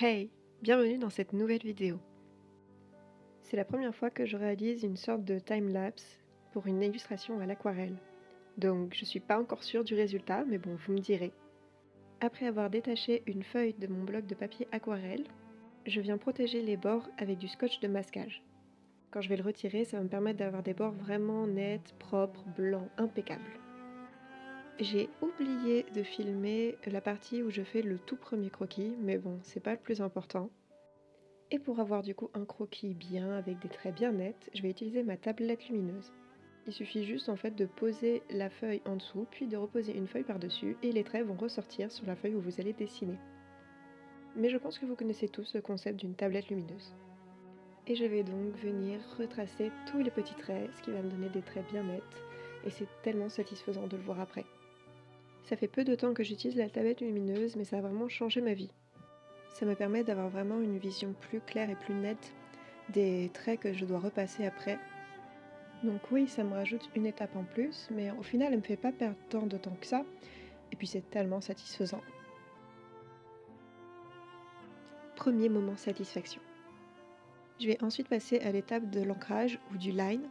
Hey, bienvenue dans cette nouvelle vidéo. C'est la première fois que je réalise une sorte de time-lapse pour une illustration à l'aquarelle. Donc je suis pas encore sûre du résultat, mais bon, vous me direz. Après avoir détaché une feuille de mon bloc de papier aquarelle, je viens protéger les bords avec du scotch de masquage. Quand je vais le retirer, ça va me permettre d'avoir des bords vraiment nets, propres, blancs, impeccables. J'ai oublié de filmer la partie où je fais le tout premier croquis, mais bon, c'est pas le plus important. Et pour avoir du coup un croquis bien avec des traits bien nets, je vais utiliser ma tablette lumineuse. Il suffit juste en fait de poser la feuille en dessous, puis de reposer une feuille par-dessus et les traits vont ressortir sur la feuille où vous allez dessiner. Mais je pense que vous connaissez tous le concept d'une tablette lumineuse. Et je vais donc venir retracer tous les petits traits, ce qui va me donner des traits bien nets, et c'est tellement satisfaisant de le voir après. Ça fait peu de temps que j'utilise la tablette lumineuse, mais ça a vraiment changé ma vie. Ça me permet d'avoir vraiment une vision plus claire et plus nette des traits que je dois repasser après. Donc oui, ça me rajoute une étape en plus, mais au final, elle me fait pas perdre tant de temps que ça, et puis c'est tellement satisfaisant. Premier moment satisfaction. Je vais ensuite passer à l'étape de l'ancrage ou du line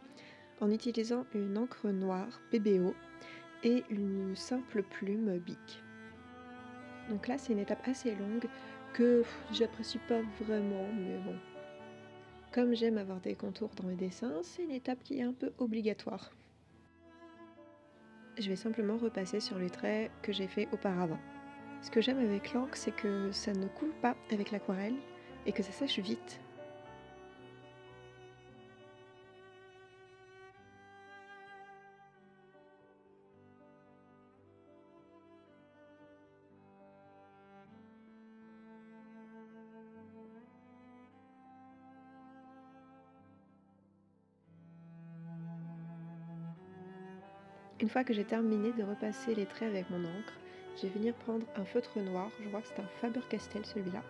en utilisant une encre noire PBO et une simple plume Bic. Donc là, c'est une étape assez longue que j'apprécie pas vraiment, mais bon. Comme j'aime avoir des contours dans mes dessins, c'est une étape qui est un peu obligatoire. Je vais simplement repasser sur les traits que j'ai fait auparavant. Ce que j'aime avec l'encre, c'est que ça ne coule pas avec l'aquarelle et que ça sèche vite. Une fois que j'ai terminé de repasser les traits avec mon encre, je vais venir prendre un feutre noir, je crois que c'est un Faber-Castell celui-là,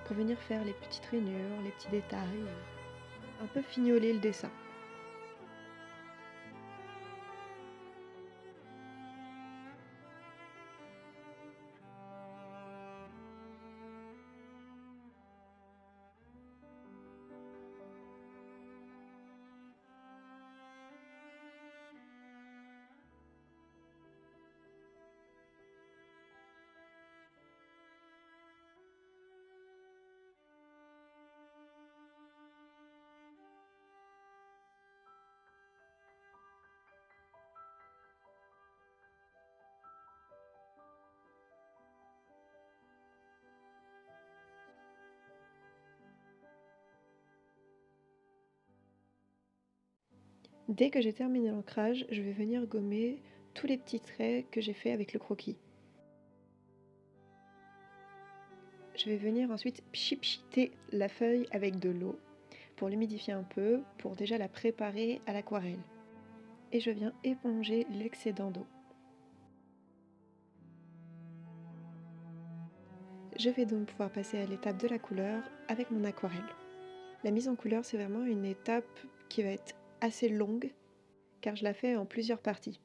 pour venir faire les petites rainures, les petits détails, un peu fignoler le dessin. Dès que j'ai terminé l'ancrage, je vais venir gommer tous les petits traits que j'ai fait avec le croquis. Je vais venir ensuite pchiter la feuille avec de l'eau pour l'humidifier un peu, pour déjà la préparer à l'aquarelle. Et je viens éponger l'excédent d'eau. Je vais donc pouvoir passer à l'étape de la couleur avec mon aquarelle. La mise en couleur, c'est vraiment une étape qui va être assez longue car je la fais en plusieurs parties.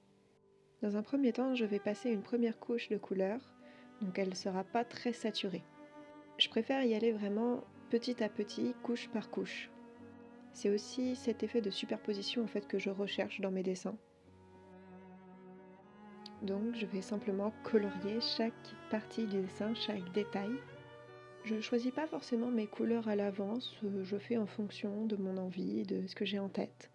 Dans un premier temps, je vais passer une première couche de couleur, donc elle ne sera pas très saturée. Je préfère y aller vraiment petit à petit, couche par couche. C'est aussi cet effet de superposition en fait que je recherche dans mes dessins. Donc je vais simplement colorier chaque partie du dessin, chaque détail. Je ne choisis pas forcément mes couleurs à l'avance, je fais en fonction de mon envie, de ce que j'ai en tête.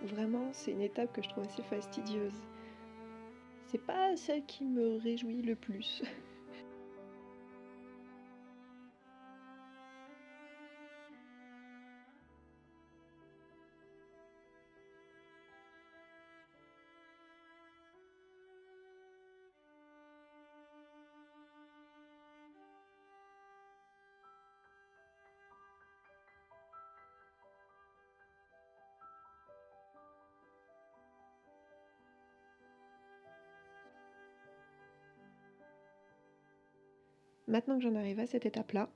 Vraiment, c'est une étape que je trouve assez fastidieuse. C'est pas celle qui me réjouit le plus. Maintenant que j'en arrive à cette étape-là,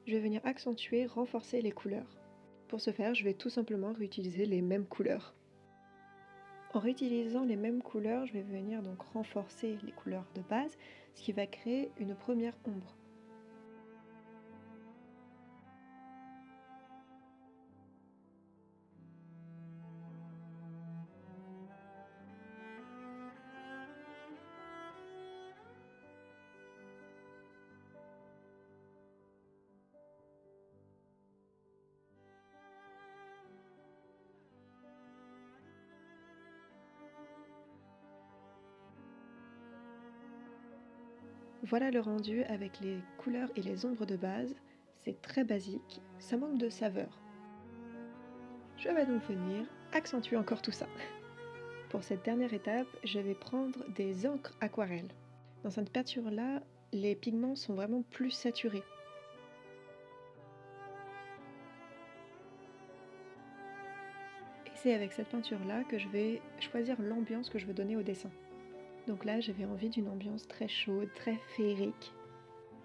je vais venir accentuer, renforcer les couleurs. Pour ce faire, je vais tout simplement réutiliser les mêmes couleurs. En réutilisant les mêmes couleurs, je vais venir donc renforcer les couleurs de base, ce qui va créer une première ombre. Voilà le rendu avec les couleurs et les ombres de base. C'est très basique, ça manque de saveur. Je vais donc venir accentuer encore tout ça. Pour cette dernière étape, je vais prendre des encres aquarelles. Dans cette peinture-là, les pigments sont vraiment plus saturés. Et c'est avec cette peinture-là que je vais choisir l'ambiance que je veux donner au dessin. Donc là, j'avais envie d'une ambiance très chaude, très féerique.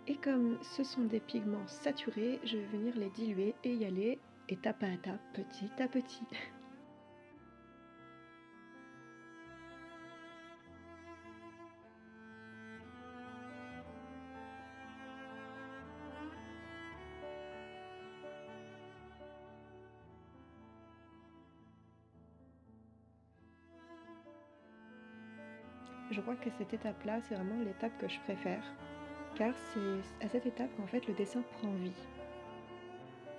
Et comme ce sont des pigments saturés, je vais venir les diluer et y aller étape à étape, petit à petit. Je crois que cette étape-là, c'est vraiment l'étape que je préfère, car c'est à cette étape qu'en fait le dessin prend vie.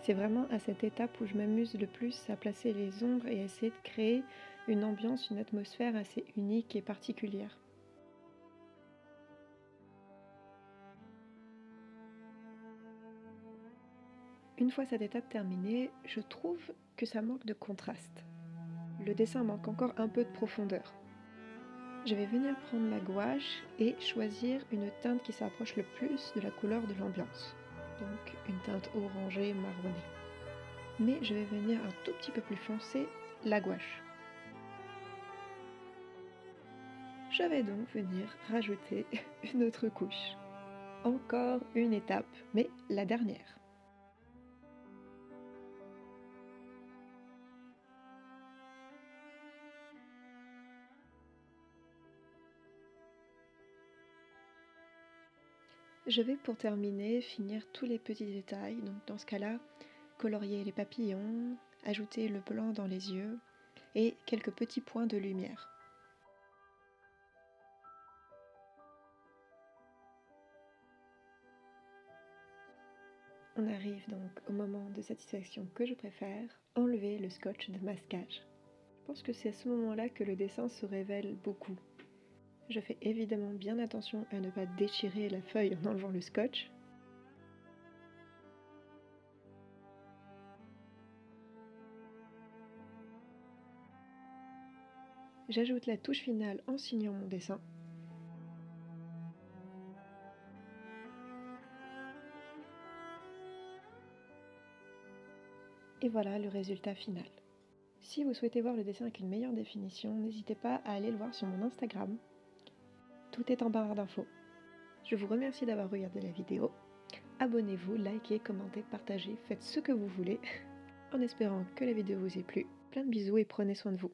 C'est vraiment à cette étape où je m'amuse le plus à placer les ombres et à essayer de créer une ambiance, une atmosphère assez unique et particulière. Une fois cette étape terminée, je trouve que ça manque de contraste. Le dessin manque encore un peu de profondeur. Je vais venir prendre ma gouache et choisir une teinte qui s'approche le plus de la couleur de l'ambiance. Donc une teinte orangée marronnée. Mais je vais venir un tout petit peu plus foncer la gouache. Je vais donc venir rajouter une autre couche. Encore une étape, mais la dernière. Je vais pour terminer finir tous les petits détails, donc dans ce cas-là, colorier les papillons, ajouter le blanc dans les yeux et quelques petits points de lumière. On arrive donc au moment de satisfaction que je préfère, enlever le scotch de masquage. Je pense que c'est à ce moment-là que le dessin se révèle beaucoup. Je fais évidemment bien attention à ne pas déchirer la feuille en enlevant le scotch. J'ajoute la touche finale en signant mon dessin. Et voilà le résultat final. Si vous souhaitez voir le dessin avec une meilleure définition, n'hésitez pas à aller le voir sur mon Instagram. Tout est en barre d'infos. Je vous remercie d'avoir regardé la vidéo. Abonnez-vous, likez, commentez, partagez, faites ce que vous voulez, en espérant que la vidéo vous ait plu. Plein de bisous et prenez soin de vous.